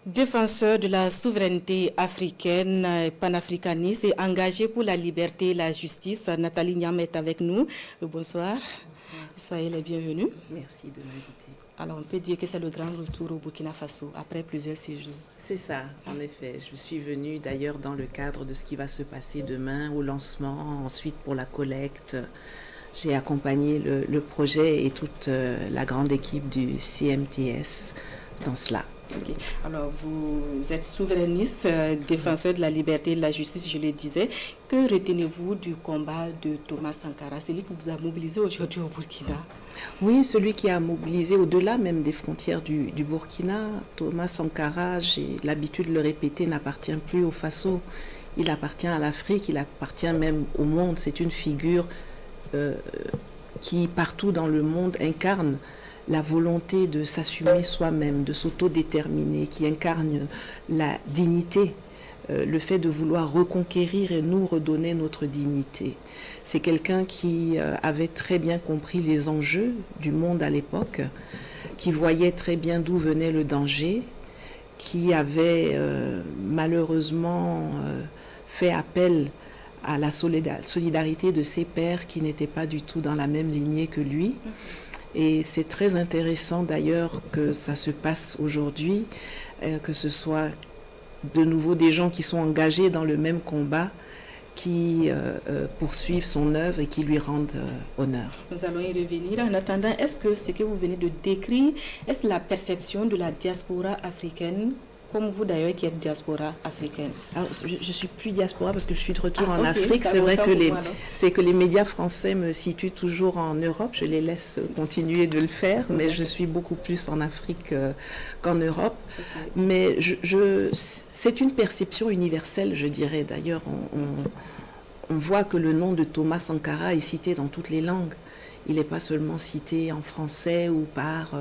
Défenseur de la souveraineté africaine, panafricaniste et engagé pour la liberté et la justice, Nathalie Niam est avec nous. Bonsoir. Bonsoir. Soyez les bienvenus. Merci de m'inviter. Alors, on peut dire que c'est le grand retour au Burkina Faso après plusieurs séjours. C'est ça, en effet. Je suis venue d'ailleurs dans le cadre de ce qui va se passer demain au lancement, ensuite pour la collecte. J'ai accompagné le projet et toute la grande équipe du CMTS dans cela. Okay. Alors, vous êtes souverainiste, défenseur de la liberté et de la justice, je le disais. Que retenez-vous du combat de Thomas Sankara, celui qui vous a mobilisé aujourd'hui au Burkina? Oui, celui qui a mobilisé au-delà même des frontières du Burkina. Thomas Sankara, j'ai l'habitude de le répéter, n'appartient plus au Faso. Il appartient à l'Afrique, il appartient même au monde. C'est une figure qui, partout dans le monde, incarne la volonté de s'assumer soi-même, de s'autodéterminer, qui incarne la dignité, le fait de vouloir reconquérir et nous redonner notre dignité. C'est quelqu'un qui avait très bien compris les enjeux du monde à l'époque, qui voyait très bien d'où venait le danger, qui avait malheureusement fait appel à la solidarité de ses pairs qui n'étaient pas du tout dans la même lignée que lui. Et c'est très intéressant d'ailleurs que ça se passe aujourd'hui, que ce soit de nouveau des gens qui sont engagés dans le même combat, qui poursuivent son œuvre et qui lui rendent honneur. Nous allons y revenir. En attendant, est-ce que ce que vous venez de décrire, est-ce la perception de la diaspora africaine, comme vous d'ailleurs qui êtes diaspora africaine? Alors, je suis plus diaspora parce que je suis de retour en okay. Afrique. C'est vrai que les médias français me situent toujours en Europe. Je les laisse continuer de le faire, mais je suis beaucoup plus en Afrique qu'en Europe. Okay. Mais c'est une perception universelle, je dirais. D'ailleurs, on voit que le nom de Thomas Sankara est cité dans toutes les langues. Il n'est pas seulement cité en français ou par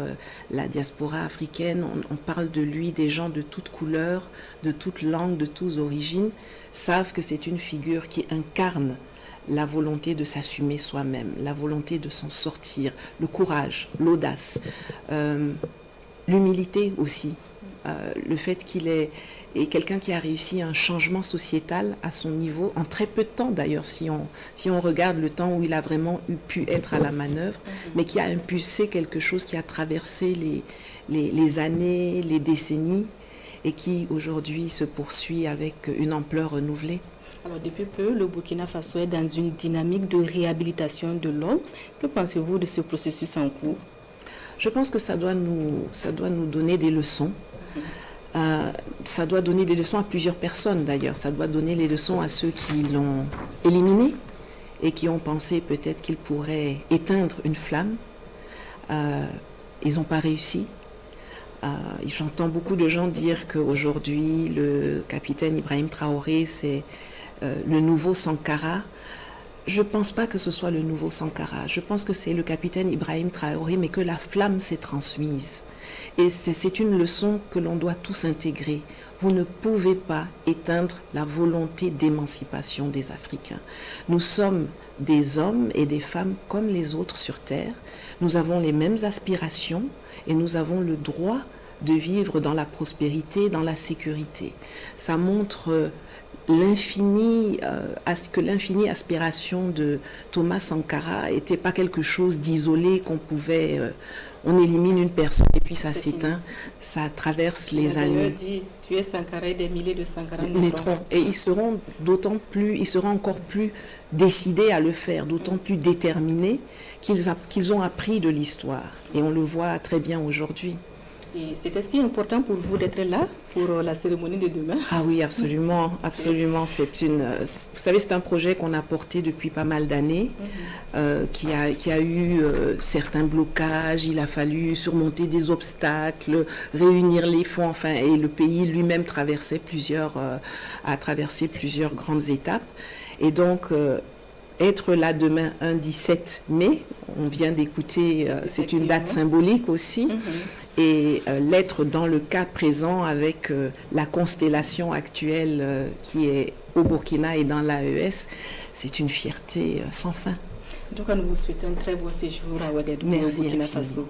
la diaspora africaine. On parle de lui, des gens de toutes couleurs, de toutes langues, de toutes origines, savent que c'est une figure qui incarne la volonté de s'assumer soi-même, la volonté de s'en sortir, le courage, l'audace, l'humilité aussi. Le fait qu'il est quelqu'un qui a réussi un changement sociétal à son niveau, en très peu de temps d'ailleurs, si on regarde le temps où il a vraiment pu être à la manœuvre, mais qui a impulsé quelque chose qui a traversé les années, les décennies, et qui aujourd'hui se poursuit avec une ampleur renouvelée. Alors depuis peu, le Burkina Faso est dans une dynamique de réhabilitation de l'homme. Que pensez-vous de ce processus en cours? Je pense que ça doit nous donner des leçons. Ça doit donner des leçons à plusieurs personnes d'ailleurs. Ça doit donner les leçons à ceux qui l'ont éliminé et qui ont pensé peut-être qu'ils pourraient éteindre une flamme. Ils n'ont pas réussi. J'entends beaucoup de gens dire qu'aujourd'hui, le capitaine Ibrahim Traoré, c'est le nouveau Sankara. Je ne pense pas que ce soit le nouveau Sankara. Je pense que c'est le capitaine Ibrahim Traoré, mais que la flamme s'est transmise. Et c'est une leçon que l'on doit tous intégrer. Vous ne pouvez pas éteindre la volonté d'émancipation des Africains. Nous sommes des hommes et des femmes comme les autres sur Terre. Nous avons les mêmes aspirations et nous avons le droit de vivre dans la prospérité, dans la sécurité. Ça montre l'infinie aspiration de Thomas Sankara n'était pas quelque chose d'isolé qu'on pouvait... on élimine une personne et puis ça s'éteint. Ça traverse les années. Dit, tu es Sankara et des milliers de Sankara naîtront. Et ils seront encore plus décidés à le faire, d'autant plus déterminés qu'ils ont appris de l'histoire. Et on le voit très bien aujourd'hui. Et c'était si important pour vous d'être là pour la cérémonie de demain? Ah oui, absolument, absolument. Vous savez, c'est un projet qu'on a porté depuis pas mal d'années, qui a eu certains blocages. Il a fallu surmonter des obstacles, réunir les fonds, enfin, et le pays lui-même a traversé plusieurs grandes étapes. Et donc, être là demain, un 17 mai, on vient d'écouter, c'est une date symbolique aussi. Et l'être dans le cas présent avec la constellation actuelle qui est au Burkina et dans l'AES, c'est une fierté sans fin. Donc, nous vous souhaitons un très beau séjour à Ouagadougou, au Burkina Faso.